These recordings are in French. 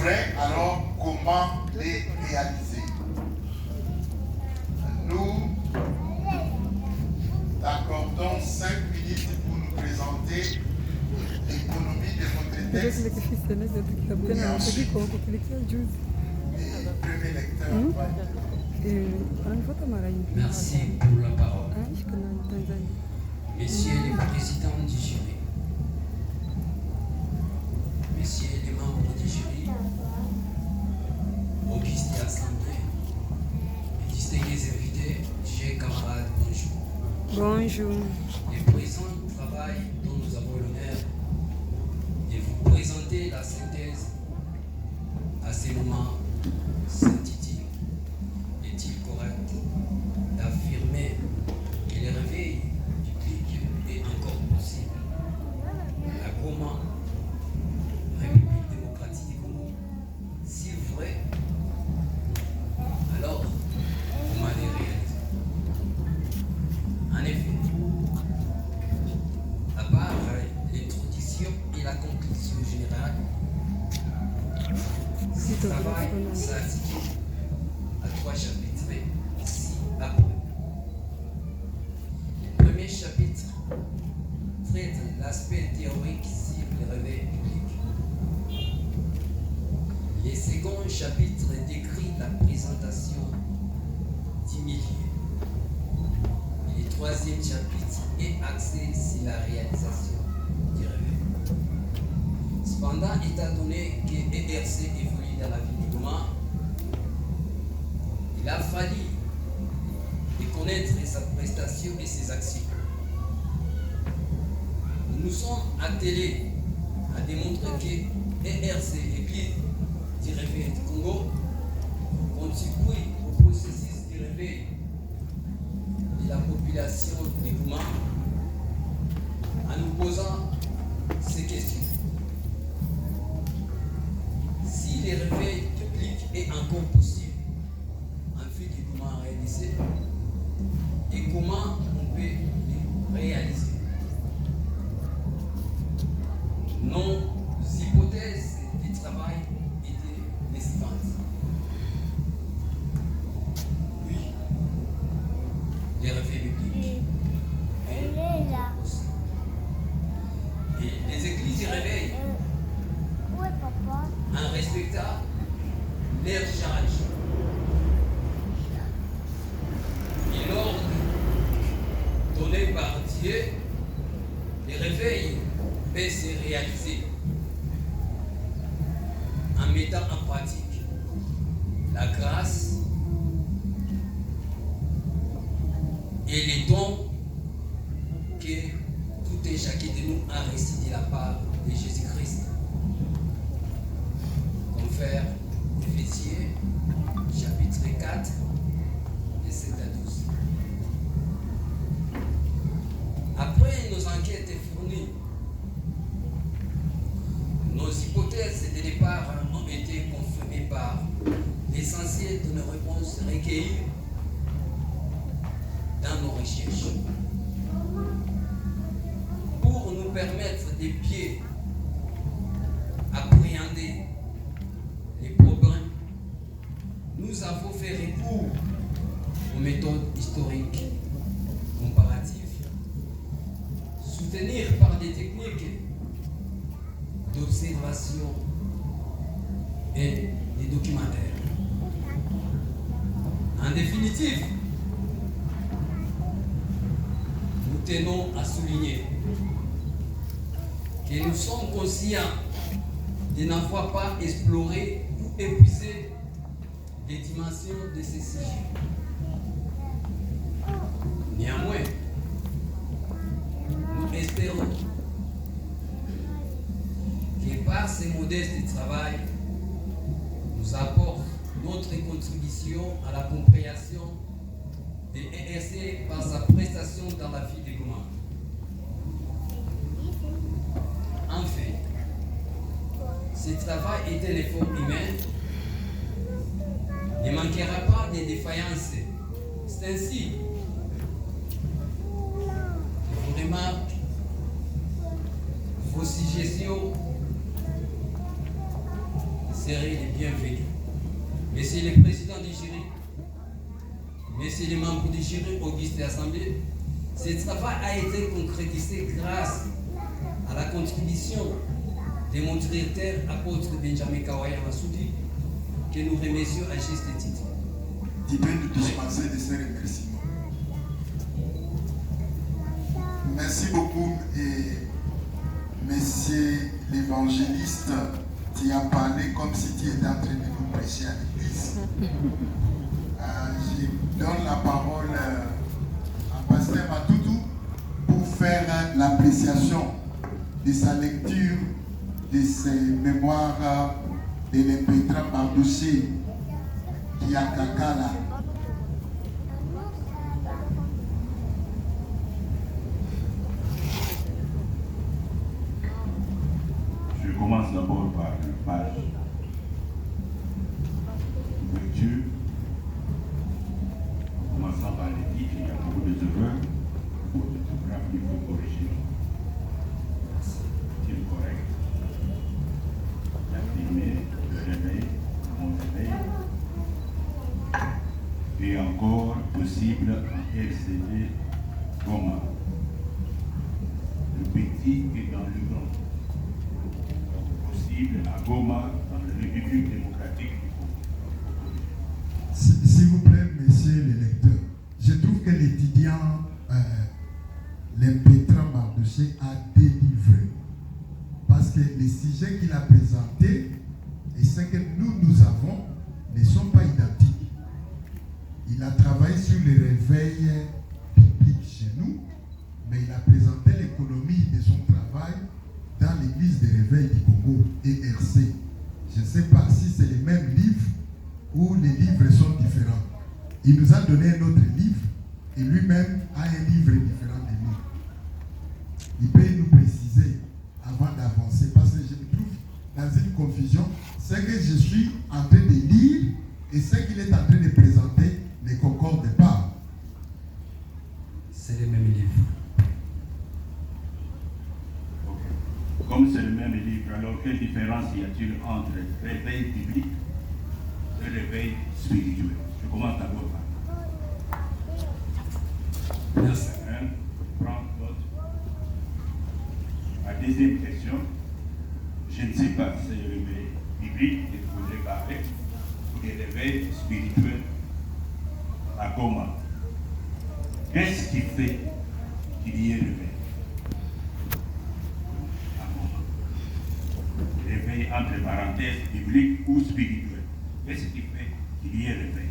vrai, alors comment les réaliser? Nous accordons 5 minutes pour nous présenter l'économie de votre texte. Et premier lecteur va Merci pour la parole. Messieurs les présidents du jury, messieurs les membres du jury, augustes et assemblées, et distingués invités, chers camarades, bonjour. Bonjour. Le présent travail dont nous avons l'honneur de vous présenter la synthèse à ce moment s'intitule « Est-il correct d'affirmer que le réveil public est encore possible ?» La Goma, République démocratique du Congo, si vrai, alors comment les réaliser? En effet, à part l'introduction et la conclusion générale, ce travail s'articule à 3 chapitres ci-après. Le premier chapitre traite l'aspect théorique sur le réveil public. Le second chapitre décrit la présentation du milieu. Et le troisième chapitre est axé sur la réalisation du réveil. Cependant, étant donné que ERC évolue dans la vie du Goma, il a fallu de connaître sa prestation et ses actions. Nous nous sommes attelés à démontrer que ERC, Église du réveil du Congo, contribue au processus du réveil de la population du Goma en nous posant ces questions. Si le réveil public est encore possible, en fait, comment réaliser et comment on peut le réaliser. Nos hypothèses de travail étaient les suivantes. Oui, le réveil public est possible. Et les églises du réveil, en respectant leur charge et l'ordre donné par Dieu, le réveil peut se réaliser en mettant en pratique la grâce et les dons que tout et chacun de nous a reçus de la part de Jésus-Christ. Confère Éphésiens, chapitre 4, verset 12. Après nos enquêtes fournies, nos hypothèses de départ ont été confirmées par l'essentiel de nos réponses recueillies dans nos recherches. Pour nous permettre de bien appréhender les problèmes, nous avons fait recours aux méthodes historiques comparatives, soutenues par des techniques d'observation et des documentaires. En définitive, nous tenons à souligner que nous sommes conscients de n'avoir pas exploré ou épuisé les dimensions de ces sujets. Néanmoins, nous espérons que par ces modestes travail, nous apportons notre contribution à la compréhension de ERC par sa prestation dans la vie des Goma. En fait, ce travail est un effort humain, ne manquera pas de défaillances. C'est ainsi que vos remarques, vos suggestions seraient les bienvenus. Messieurs les présidents du jury, messieurs les membres du jury, Auguste et Assemblée, ce travail a été concrétisé grâce à la contribution de mon directeur, apôtre Benjamin Kawaya Massoudi, que nous remercions à juste titre. Tu peux nous dispenser de ces remerciements. Merci beaucoup, et monsieur l'évangéliste, tu as parlé comme si tu étais en train de nous prêcher à l'église. Je donne la parole à Pasteur Matoudou pour faire l'appréciation de sa lecture de ses mémoires de l'Empétra Bardouché qui a Kakala. Je commence d'abord par une page d'ouverture, en commençant par les titres. Il y a beaucoup de erreurs, beaucoup d'orthographe qu'il faut corriger. C'est correct. La primée, le réveil, mon réveil, et encore possible en LCD Goma. Le petit est dans le grand. À Goma, dans la République démocratique du Congo. S'il vous plaît, messieurs les lecteurs, je trouve que l'étudiant L'Empétra Bardouché a délivré. Parce que les sujets qu'il a présentés et ceux que nous avons ne sont pas identiques. Il a travaillé sur le réveil biblique chez nous, mais il a présenté l'économie de son travail dans l'église de réveil du Congo, ERC. Je ne sais pas si c'est les mêmes livres ou les livres sont différents. Il nous a donné un autre livre et lui-même a un livre différent de nous. Il peut nous préciser avant d'avancer parce que je me trouve dans une confusion. C'est que je suis en train de lire et ce qu'il est en train de présenter ne concorde pas. C'est le même livre. Comme c'est le même livre, alors quelle différence y a-t-il entre réveil biblique et réveil spirituel? Je commence d'abord par là. Merci. Prends note. Ma deuxième question, je ne sais pas si c'est le réveil biblique que vous voulez parler ou le réveil spirituel à Goma. Qu'est-ce qui fait qu'il y ait réveil? Réveil entre parenthèses biblique ou spirituel. Qu'est-ce qui fait qu'il y ait réveil?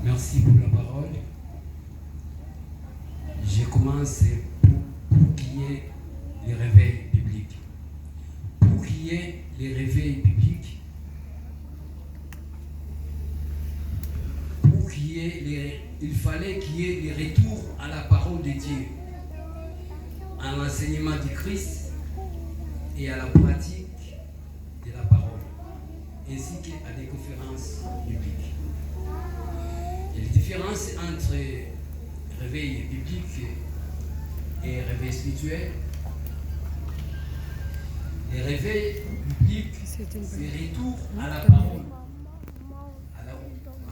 Merci pour la parole. Je commence pour qu'il y ait les réveils bibliques. Pour qu'il y ait les réveils bibliques, il fallait qu'il y ait les retours à la parole de Dieu, à l'enseignement du Christ et à la pratique de la parole, ainsi qu'à des conférences bibliques. Et la différence entre réveil biblique et réveil spirituel, le réveil biblique, c'est retour à la parole,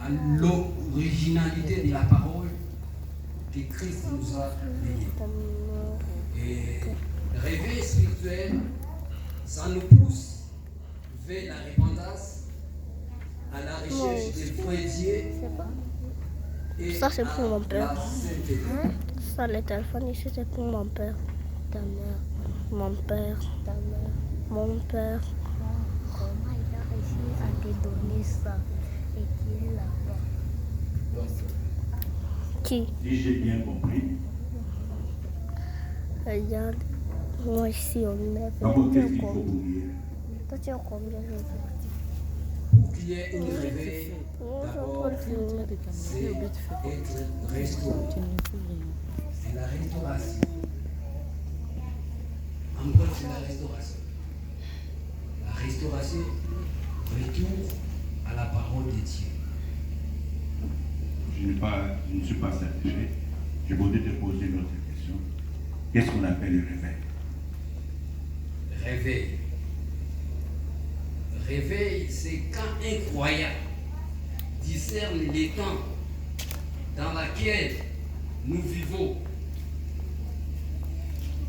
à l'originalité de la parole que Christ nous a donnée. Et le réveil spirituel, ça nous pousse vers la repentance, à la recherche des vrais dieux. Ça c'est pour mon père. Ça le téléphone ici c'est pour mon père. Ta mère. Mon père. Ta mère. Mon père. Comment il a réussi à te donner ça? Et qui est là-bas? Qui? Si j'ai bien compris. Regarde. Moi ici on est. D'abord, qu'est-ce qu'il faut oublier? Toi tu as combien de jours? Pour qu'il y ait une réveil, d'abord, c'est être restauré. C'est la restauration. En bref, c'est la restauration. La restauration, retour à la parole de Dieu. Je ne suis pas satisfait. Je voudrais te poser une autre question. Qu'est-ce qu'on appelle le réveil? Réveil. Réveil, c'est quand un croyant discerne les temps dans lesquels nous vivons,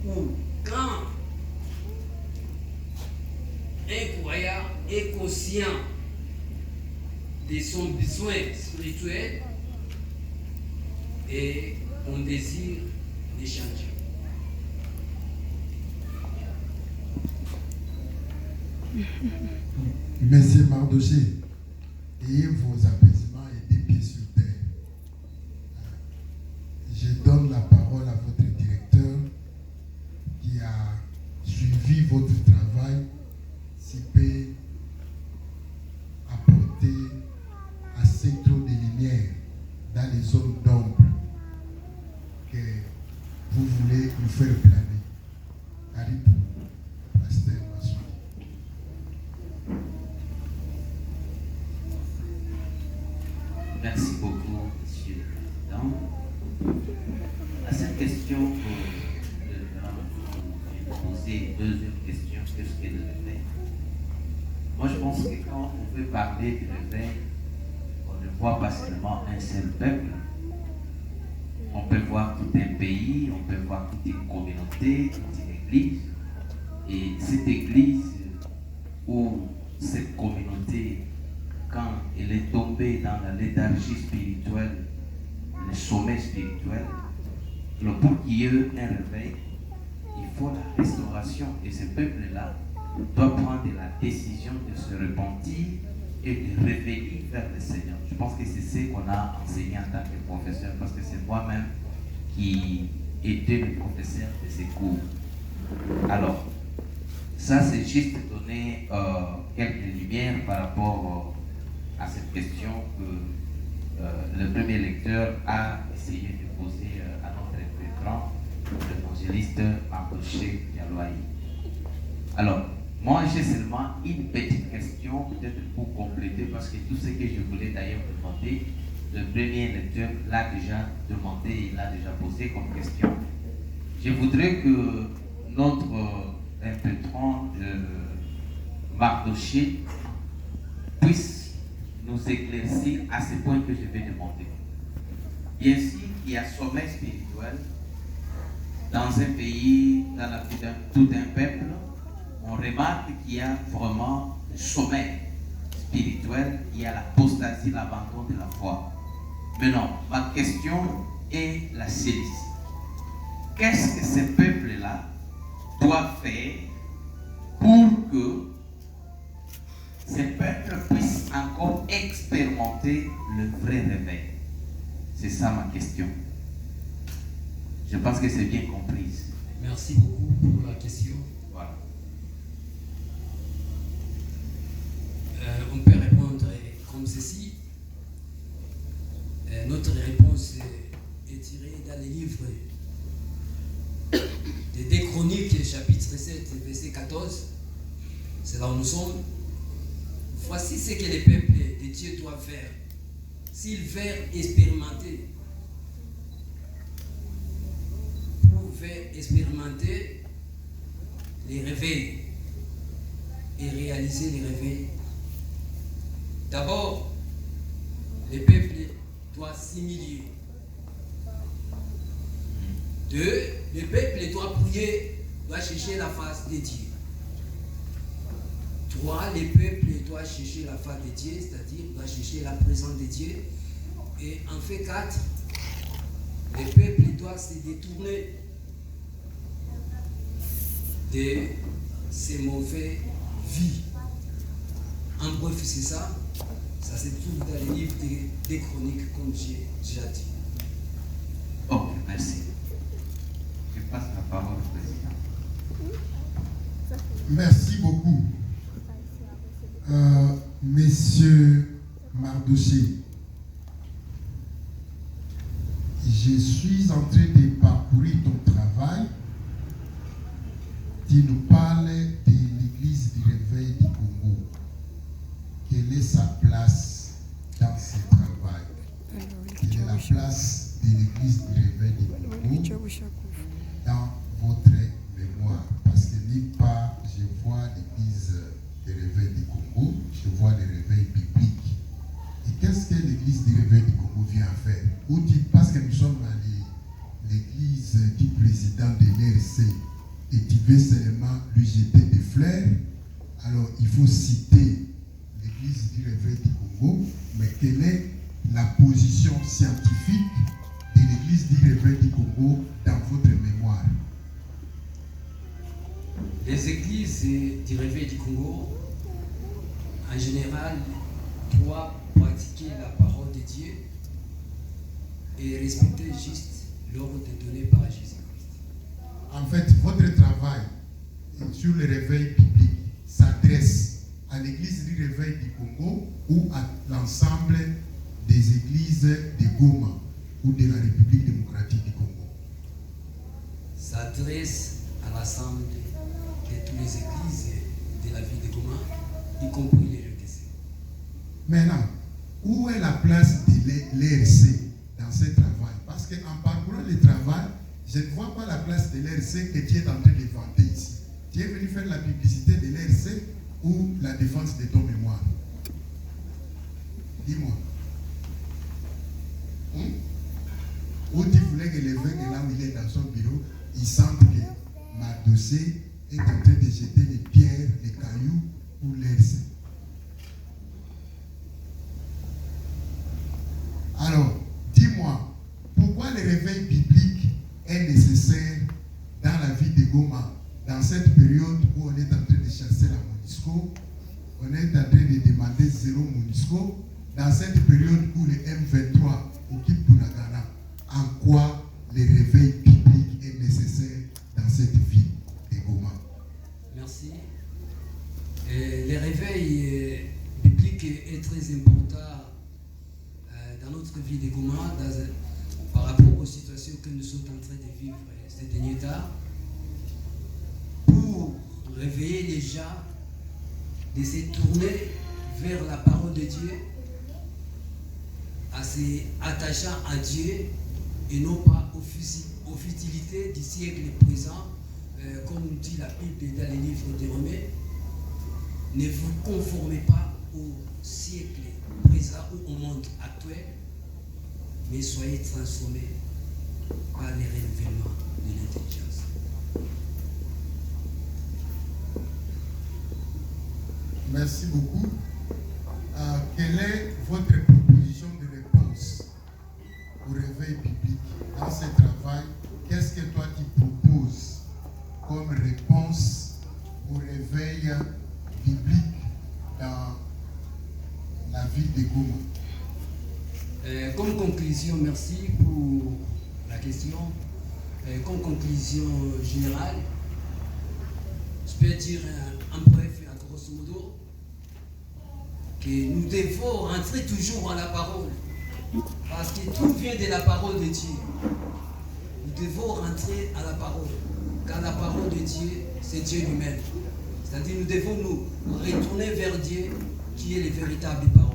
ou quand un croyant est conscient de son besoin spirituel et on désire de changer. Monsieur Mardoché, ayez vos apaisements et des pieds sur terre. Je donne la parole à votre directeur qui a suivi votre travail, s'il peut apporter assez trop de lumière dans les zones d'ombre que vous voulez nous faire planer. Caribou, Pasteur Massoudi. Merci beaucoup, Monsieur le Président. À cette question, je vais poser deuxième question, qu'est-ce qu'est le réveil? Moi, je pense que quand on veut parler du réveil, on ne voit pas seulement un seul peuple. On peut voir tout un pays, on peut voir toute une communauté, toute une église. Et cette église ou cette communauté, quand elle est tombée dans la léthargie spirituelle, le sommeil spirituel, pour qu'il y ait un réveil, il faut la restauration. Et ce peuple-là doit prendre la décision de se repentir et de revenir vers le Seigneur. Je pense que c'est ce qu'on a enseigné en tant que professeur, parce que c'est moi-même qui étais le professeur de ces cours. Alors, ça c'est juste donner quelques lumières par rapport à cette question que le premier lecteur a essayé de poser à notre pétron, l'évangéliste Mardoché Dialoaï. Alors, moi j'ai seulement une petite question, peut-être pour compléter, parce que tout ce que je voulais d'ailleurs demander, le premier lecteur l'a déjà demandé, il l'a déjà posé comme question. Je voudrais que notre pétron Mardoché puisse nous éclaircir à ce point que je vais demander. Bien sûr, il y a sommeil spirituel dans un pays, dans la vie de tout un peuple. On remarque qu'il y a vraiment le sommeil spirituel, il y a l'apostasie, l'abandon de la foi. Maintenant, ma question est la celle-ci. Qu'est-ce que ce peuple-là doit faire pour que ce peuple puisse encore expérimenter le vrai réveil? C'est ça ma question. Je pense que c'est bien comprise. Merci beaucoup pour la question. Voilà. On peut répondre comme ceci. Notre réponse est tirée dans les livres des 2 Chroniques, chapitre 7, verset 14. C'est là où nous sommes. Voici ce que les peuples de Dieu doivent faire s'ils veulent expérimenter. Expérimenter les réveils et réaliser les réveils. D'abord, les peuples doivent s'humilier. 2, le peuple doit prier, doit chercher la face de Dieu. 3, les peuples doivent chercher la face de Dieu, c'est-à-dire doivent chercher la présence de Dieu. Et en fait 4, les peuples doivent se détourner de ces mauvaises vies. En bref, c'est ça. Ça se trouve dans les livres des Chroniques, comme j'ai déjà dit. Ok, merci. Je passe la parole au président. Merci beaucoup. Monsieur Mardoché, je suis en train de parcourir ton travail. Tu nous parles de l'église du réveil du Congo. Quelle est sa place dans ce travail? Quelle est la place de l'église du réveil du Congo dans faire. Ou dit, parce que nous sommes à l'église du président de l'RC, et tu veux seulement lui jeter des fleurs, alors il faut citer l'église du Réveil du Congo, mais quelle est la position scientifique de l'église du Réveil du Congo dans votre mémoire? Les églises du Réveil du Congo, en général, doivent pratiquer la parole de Dieu et respecter juste l'ordre donné par Jésus-Christ. En fait, votre travail sur le réveil biblique s'adresse à l'église du Réveil du Congo ou à l'ensemble des églises de Goma ou de la République démocratique du Congo? S'adresse à l'ensemble de toutes les églises de la ville de Goma, y compris les RDC. Maintenant, où est la place de l'RC dans ce travail? Parce qu'en parcourant le travail, je ne vois pas la place de l'RC que tu es en train de vanter ici. Tu es venu faire la publicité de l'RC ou la défense de ton mémoire? Dis-moi. Ou tu voulais que l'évêque, là où il est dans son bureau, il sente que ma dossier est en train de jeter les pierres, les cailloux pour l'RC. Alors, dis-moi, pourquoi le réveil biblique est nécessaire dans la vie de Goma, dans cette période où on est en train de chasser la MONUSCO, on est en train de demander zéro MONUSCO, dans cette période où le M23 occupe Bunagana? En quoi le réveil biblique est nécessaire dans cette vie de Goma? Merci. Le réveil biblique est très important dans notre vie de Goma, par rapport aux situations que nous sommes en train de vivre ces derniers temps, pour réveiller les gens de se tourner vers la parole de Dieu, à s'attachant à Dieu et non pas aux futilités du siècle présent, comme dit la Bible dans les livres des Romains. Ne vous conformez pas au siècle présent ou au monde actuel, mais soyez transformés par les renouvellement de l'intelligence. Merci beaucoup. Quelle est votre proposition de réponse au réveil biblique dans ce travail? Qu'est-ce que toi tu proposes comme réponse au réveil biblique dans la ville de Goma? Comme conclusion, merci pour la question. Comme conclusion générale, je peux dire en bref et en grosso modo que nous devons rentrer toujours à la parole, parce que tout vient de la parole de Dieu. Nous devons rentrer à la parole, car la parole de Dieu, c'est Dieu lui-même. C'est-à-dire nous devons nous retourner vers Dieu, qui est les véritables paroles.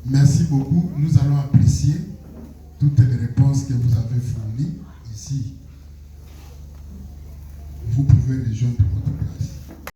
Merci beaucoup. Nous allons apprécier toutes les réponses que vous avez fournies ici. Vous pouvez rejoindre votre place.